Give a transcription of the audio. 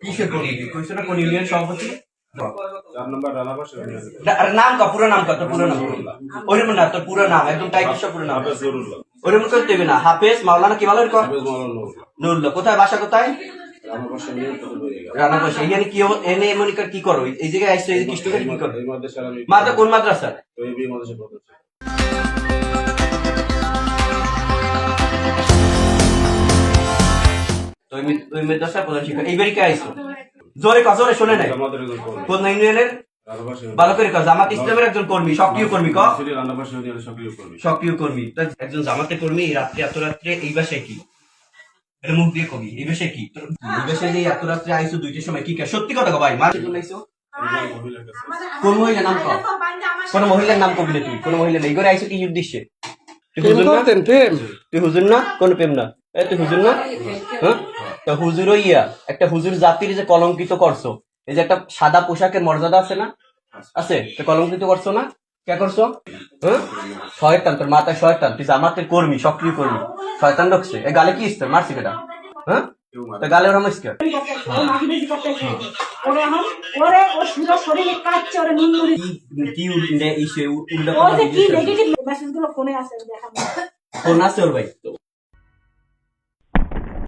কিসের করি কইছো না কোন ইউনিয়ন সভাপতি 4 নম্বর রানাবাস ইউনিয়ন। নাম কা পুরো নাম কা তোর পুরো নাম ওইরকম না তোর পুরো নাম একদম টাইটেল সব পুরো নাম হাফেজ নুরুল্লাহ। ওইরকম করতে হবে না হাফেজ মাওলানা কি বলো এরকম হাফেজ মাওলানা নুরুল্লাহ। নুরুল্লাহ কোথায় বাসা কোথায় রানাবাস ইউনিয়ন চতুর্দিকে। রানাবাসা এখানে কি এনে মনিকার কি করো এই জায়গায় আইছো এই কৃষ্ণ করে কি করো এই মাদ্রাসার আমি মাদ্রাসা কোন মাদ্রাসা তো এই মাদ্রাসা পড়তেছি। তো ওই মাদ্রাসা প্রধান শিক্ষক এইবারই কে আইছো জোরে জোরে শুনে নাই আমাদের একজন কর্মী। কোন ইউনিয়নের রানাবাস ইউনিয়ন। ভালো করে কাজ জামাত ইসলামের একজন কর্মী সক্রিয় কর্মী ক শ্রী রানাবাস ইউনিয়নের সক্রিয় কর্মী। সক্রিয় কর্মী তা একজন জামাতে কর্মী এই রাত্রে এত রাত্রে এই বাসায় কি এটা মুখ দিয়ে কবি এই বাসায় কি এই বাসায় যে এত রাত্রে আইছো দুইটার সময় কি সত্যি কথা কো ভাই মার জন্য আইছো কোন মহিলার নাম কও কোন মহিলার নাম কবি না তুই কোন মহিলা নেই করে আইছো কি উদ্দেশ্যে তুই হুজুর না তুই হুজুর না কোন প্রেম না তুই হুজুর না হ্যাঁ তা হুজুর ইয়া একটা হুজুর জাতির যে কলঙ্কিত করছো এই যে একটা সাদা পোশাকের মর্যাদা আছে না আছে কলঙ্কিত করছো না কে করছো হ্যাঁ শয়তান তোর মাথায় শয়তান তুই জামাতের কর্মী সক্রিয় কর্মী শয়তান ঢুকছে এই গালে কি ইস্তে মারছি কেটা হ্যাঁ তা গালে ওরা মারছি কি উল্লেখ ফোন আছে ওর ভাই